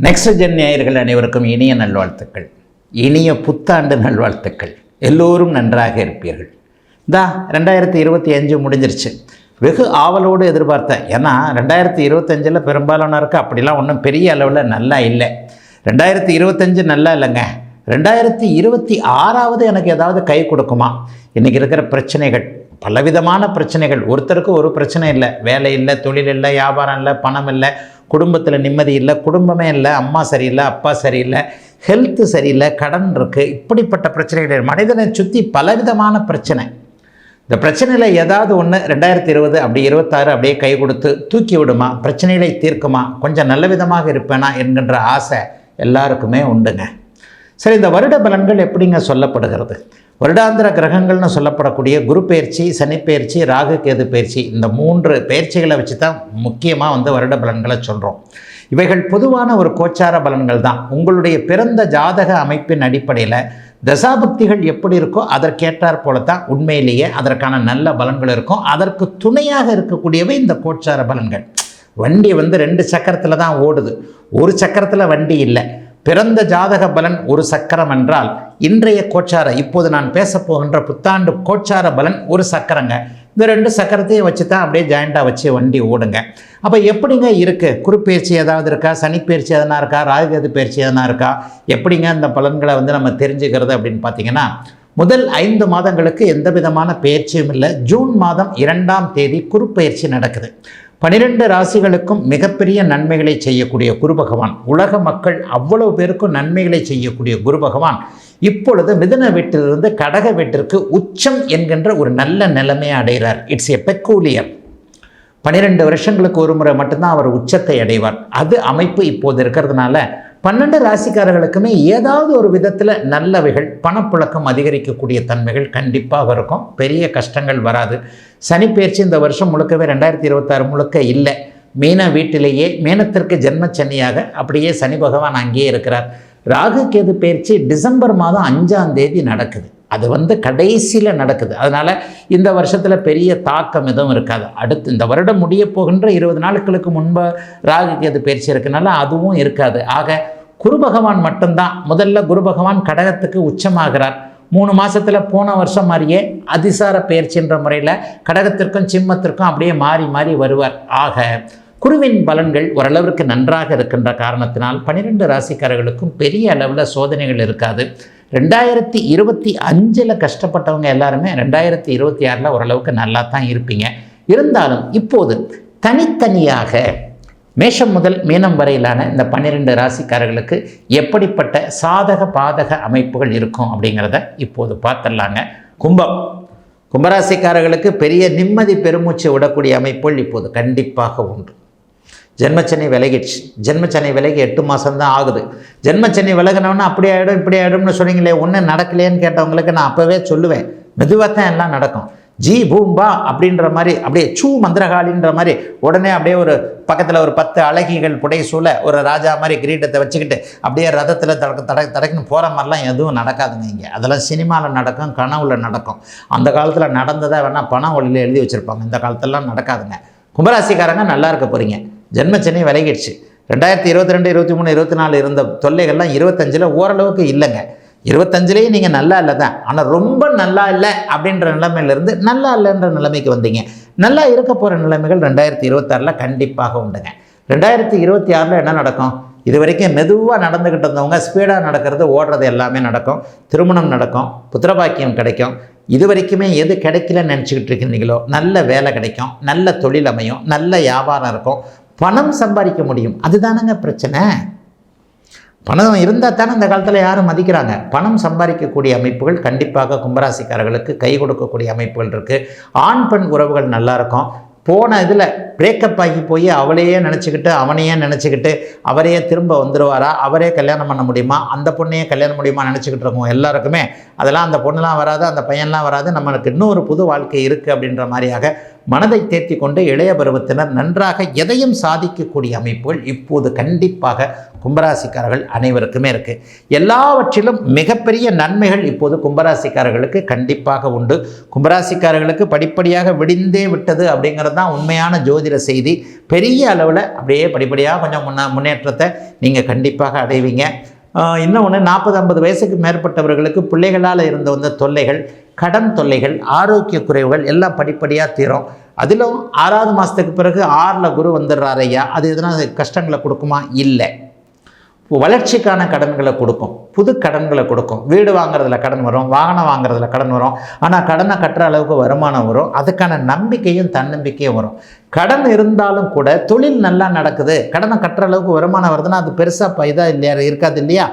Next gen நேயர்கள் அனைவருக்கும் இனிய நல்வாழ்த்துக்கள், இனிய புத்தாண்டு நல்வாழ்த்துக்கள். எல்லோரும் நன்றாக இருப்பீர்கள். 2025 முடிஞ்சிருச்சு. வெகு ஆவலோடு எதிர்பார்த்தேன். ஏன்னா 2025 பெரும்பாலானருக்கு அப்படிலாம் ஒன்றும் பெரிய அளவில் நல்லா இல்லை. 2025 நல்லா இல்லைங்க. 2026 எனக்கு ஏதாவது கை கொடுக்குமா? இன்றைக்கி இருக்கிற பிரச்சனைகள், பலவிதமான பிரச்சனைகள். ஒருத்தருக்கு ஒரு பிரச்சனை இல்லை. வேலை இல்லை, தொழில் இல்லை, வியாபாரம் இல்லை, பணம் இல்லை, குடும்பத்தில் நிம்மதி இல்லை, குடும்பமே இல்லை, அம்மா சரியில்லை, அப்பா சரியில்லை, ஹெல்த்து சரியில்லை, கடன் இருக்குது. இப்படிப்பட்ட பிரச்சனைகள் மனிதனை சுற்றி பலவிதமான பிரச்சனை. இந்த பிரச்சனையில் ஏதாவது ஒன்று 2020 அப்படி 26 அப்படியே கை கொடுத்து தூக்கி விடுமா, பிரச்சனைகளை தீர்க்குமா, கொஞ்சம் நல்ல விதமாக இருப்பேனா என்கின்ற ஆசை எல்லாருக்குமே உண்டுங்க. சரி, இந்த வருட பலன்கள் எப்படிங்க சொல்லப்படுகிறது? வருடாந்திர கிரகங்கள்னு சொல்லப்படக்கூடிய குரு பயிற்சி, சனி பயிற்சி, ராகு கேது பயிற்சி, இந்த 3 பயிற்சிகளை வச்சு தான் முக்கியமாக வருட பலன்களை சொல்கிறோம். இவைகள் பொதுவான ஒரு கோச்சார பலன்கள் தான். உங்களுடைய பிறந்த ஜாதக அமைப்பின் அடிப்படையில் தசாபக்திகள் எப்படி இருக்கோ அதற்கேற்றாற் போல தான் உண்மையிலேயே அதற்கான நல்ல பலன்கள் இருக்கும். அதற்கு துணையாக இருக்கக்கூடியவை இந்த கோச்சார பலன்கள். வண்டி 2 சக்கரத்தில் தான் ஓடுது, ஒரு சக்கரத்தில் வண்டி இல்லை. பிறந்த ஜாதக பலன் ஒரு சக்கரம் என்றால் இன்றைய கோச்சார, இப்போது நான் பேசப்போகின்ற புத்தாண்டு கோச்சார பலன் ஒரு சக்கரங்க. இந்த 2 சக்கரத்தையும் வச்சு தான் அப்படியே ஜாயிண்டாக வச்சு வண்டி ஓடுங்க. அப்போ எப்படிங்க இருக்குது? குருப்பெயர்ச்சி ஏதாவது இருக்கா? சனிப்பெயர்ச்சி எதனா இருக்கா? ராகுகேது பயிற்சி எதனா இருக்கா? எப்படிங்க இந்த பலன்களை நம்ம தெரிஞ்சுக்கிறது அப்படின்னு பார்த்தீங்கன்னா, முதல் 5 மாதங்களுக்கு எந்த விதமான பயிற்சியும் இல்லை. ஜூன் மாதம் 2ஆம் தேதி குருப்பெயர்ச்சி நடக்குது. 12 ராசிகளுக்கும் மிகப்பெரிய நன்மைகளை செய்யக்கூடிய குரு பகவான், உலக மக்கள் அவ்வளவு பேருக்கும் நன்மைகளை செய்யக்கூடிய குரு பகவான் இப்பொழுது மிதுன வீட்டிலிருந்து கடக வீட்டிற்கு உச்சம் என்கின்ற ஒரு நல்ல நிலைமையை அடைகிறார். It's a peculiar. 12 வருஷங்களுக்கு ஒரு முறை மட்டும்தான் அவர் உச்சத்தை அடைவார். அது அமைப்பு இப்போது இருக்கிறதுனால 12 ராசிக்காரர்களுக்குமே ஏதாவது ஒரு விதத்தில் நல்லவைகள், பணப்புழக்கம் அதிகரிக்கக்கூடிய தன்மைகள் கண்டிப்பாக இருக்கும். பெரிய கஷ்டங்கள் வராது. சனிப்பெயர்ச்சி இந்த வருஷம் முழுக்கவே 2026 முழுக்க இல்லை. மீன வீட்டிலேயே மீனத்திற்கு ஜென்மச்சனியாக அப்படியே சனி பகவான் அங்கேயே இருக்கிறார். ராகு கேது பயிற்சி டிசம்பர் மாதம் 5ஆம் தேதி நடக்குது. அது கடைசியில் நடக்குது. அதனால் இந்த வருஷத்தில் பெரிய தாக்கம் எதுவும் இருக்காது. அடுத்து இந்த வருடம் முடிய போகின்ற 20 நாட்களுக்கு முன்பு ராகு கேது பயிற்சி இருக்கனால அதுவும் இருக்காது. ஆக குரு பகவான் மட்டும்தான். முதல்ல குரு பகவான் கடகத்துக்கு உச்சமாகிறார். 3 மாதத்தில் போன வருஷம் மாதிரியே அதிசார பயிற்சின்ற முறையில் கடகத்திற்கும் சிம்மத்திற்கும் அப்படியே மாறி மாறி வருவார். ஆக குருவின் பலன்கள் ஓரளவிற்கு நன்றாக இருக்கின்ற காரணத்தினால் 12 ராசிக்காரர்களுக்கும் பெரிய அளவில் சோதனைகள் இருக்காது. 2025 கஷ்டப்பட்டவங்க எல்லாருமே 2026 ஓரளவுக்கு நல்லா தான் இருப்பீங்க. இருந்தாலும் இப்போது தனித்தனியாக மேஷம் முதல் மீனம் வரையிலான இந்த 12 ராசிக்காரர்களுக்கு எப்படிப்பட்ட சாதக பாதக அமைப்புகள் இருக்கும் அப்படிங்கிறத இப்போது பார்த்துடலாங்க. கும்பராசிக்காரர்களுக்கு பெரிய நிம்மதி பெருமூச்சு விடக்கூடிய அமைப்புகள் இப்போது கண்டிப்பாக உண்டு. ஜென்மச்சனி விலகிடுச்சு. ஜென்மச்சனி விலகி 8 மாதம்தான் ஆகுது. ஜென்மச்சனி விலகினோன்னா அப்படி ஆகிடும் இப்படி ஆகிடும்னு சொன்னீங்களே, ஒன்றும் நடக்கலையேன்னு கேட்டவங்களுக்கு நான் அப்போவே சொல்லுவேன், மெதுவாக தான் எல்லாம் நடக்கும். ஜி பூம்பா அப்படின்ற மாதிரி அப்படியே சூ மந்திரகாளின்ற மாதிரி உடனே அப்படியே ஒரு பக்கத்தில் ஒரு 10 அழகிகள் புடைசூழ ஒரு ராஜா மாதிரி கிரீடத்தை வச்சுக்கிட்டு அப்படியே ரதத்தில் தடக்குன்னு போகிற மாதிரிலாம் எதுவும் நடக்காதுங்க. இங்கே அதெல்லாம் சினிமாவில் நடக்கும், கனவுல நடக்கும். அந்த காலத்தில் நடந்ததை வேணால் பணம் ஒளியில் எழுதி வச்சுருப்பாங்க. இந்த காலத்திலலாம் நடக்காதுங்க. கும்பராசிக்காரங்க நல்லா இருக்க போகிறீங்க. ஜென்மச்சனி விலகிடுச்சு. 2022, 23, 24 இருந்த தொல்லைகள்லாம் 25 ஓரளவுக்கு இல்லைங்க. 25 நீங்கள் நல்லா இல்லை தான், ஆனால் ரொம்ப நல்லா இல்லை அப்படின்ற நிலைமையிலேருந்து நல்லா இல்லைன்ற நிலைமைக்கு வந்தீங்க. நல்லா இருக்க போகிற நிலைமைகள் 2026 கண்டிப்பாக உண்டுங்க. 2026 என்ன நடக்கும்? இது வரைக்கும் மெதுவாக நடந்துக்கிட்டு இருந்தவங்க ஸ்பீடாக நடக்கிறது, ஓடுறது எல்லாமே நடக்கும். திருமணம் நடக்கும், புத்திரபாக்கியம் கிடைக்கும். இது வரைக்குமே எது கிடைக்கலன்னு நினச்சிக்கிட்டு இருக்கிறீங்களோ நல்ல வேலை கிடைக்கும், நல்ல தொழில் அமையும், நல்ல வியாபாரம் இருக்கும், பணம் சம்பாதிக்க முடியும். அதுதானங்க பிரச்சனை. பணம் இருந்தால் தானே இந்த காலத்தில் யாரும் மதிக்கிறாங்க. பணம் சம்பாதிக்கக்கூடிய அமைப்புகள் கண்டிப்பாக கும்பராசிக்காரர்களுக்கு கை கொடுக்கக்கூடிய அமைப்புகள் இருக்குது. ஆண் பெண் உறவுகள் நல்லாயிருக்கும். போன இதில் பிரேக்கப் ஆகி போய் அவளையே நினச்சிக்கிட்டு அவனையே நினச்சிக்கிட்டு அவரையே திரும்ப வந்துடுவாரா, அவரே கல்யாணம் பண்ண முடியுமா, அந்த பொண்ணையே கல்யாணம் முடியுமா நினச்சிக்கிட்டு இருக்கோம் எல்லாருக்குமே. அதெல்லாம் அந்த பொண்ணுலாம் வராது, அந்த பையன்லாம் வராது, நம்மளுக்கு இன்னொரு புது வாழ்க்கை இருக்குது அப்படின்ற மாதிரியாக மனதை தேர்த்தி கொண்டு இளைய பருவத்தினர் நன்றாக எதையும் சாதிக்கக்கூடிய அமைப்புகள் இப்போது கண்டிப்பாக கும்பராசிக்காரர்கள் அனைவருக்குமே இருக்குது. எல்லாவற்றிலும் மிகப்பெரிய நன்மைகள் இப்போது கும்பராசிக்காரர்களுக்கு கண்டிப்பாக உண்டு. கும்பராசிக்காரர்களுக்கு படிப்படியாக விடிந்தே விட்டது அப்படிங்கிறது தான் உண்மையான ஜோதிட செய்தி. பெரிய அளவில் அப்படியே படிப்படியாக கொஞ்சம் முன்னேற்றத்தை நீங்கள் கண்டிப்பாக அடைவீங்க. இன்னொன்று 40-50 வயசுக்கு மேற்பட்டவர்களுக்கு பிள்ளைகளால் இருந்த வந்த தொல்லைகள், கடன் தொல்லைகள், ஆரோக்கிய குறைவுகள் எல்லாம் படிப்படியாக தீரும். அதிலும் 6வது மாதத்துக்கு பிறகு 6ல் குரு வந்துடுறாரு ஐயா, அது எதனா கஷ்டங்களை கொடுக்குமா? இல்லை. வளர்ச்சிக்கான கடன்களை கொடுக்கும், புது கடன்களை கொடுக்கும். வீடு வாங்குறதுல கடன் வரும், வாகனம் வாங்குறதுல கடன் வரும். ஆனால் கடனை கட்டுற அளவுக்கு வருமானம் வரும். அதுக்கான நம்பிக்கையும் தன்னம்பிக்கையும் வரும். கடன் இருந்தாலும் கூட தொழில் நல்லா நடக்குது, கடனை கட்டுற அளவுக்கு வருமானம் வருதுன்னா அது பெருசாக இதாக இல்லையா இருக்காது இல்லையா?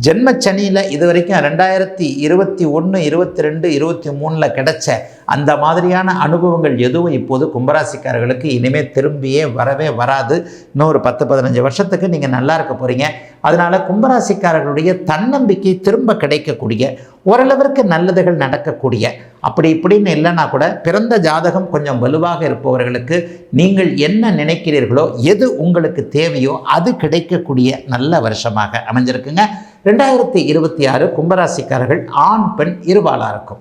ஜென்மச்சனியில் இது வரைக்கும் 2021, 22, 23 கிடைச்ச அந்த மாதிரியான அனுபவங்கள் எதுவும் இப்போது கும்பராசிக்காரர்களுக்கு இனிமேல் திரும்பியே வரவே வராது. இன்னும் ஒரு 10-15 வருஷத்துக்கு நீங்கள் நல்லா இருக்க போகிறீங்க. அதனால் கும்பராசிக்காரர்களுடைய தன்னம்பிக்கை திரும்ப கிடைக்கக்கூடிய, ஓரளவிற்கு நல்லதுகள் நடக்கக்கூடிய, அப்படி இப்படின்னு இல்லைன்னா கூட பிறந்த ஜாதகம் கொஞ்சம் வலுவாக இருப்பவர்களுக்கு நீங்கள் என்ன நினைக்கிறீர்களோ, எது உங்களுக்கு தேவையோ அது கிடைக்கக்கூடிய நல்ல வருஷமாக அமைஞ்சிருக்குங்க. 2026 கும்பராசிக்காரர்கள் ஆண் பெண் இருபாலாக இருக்கும்.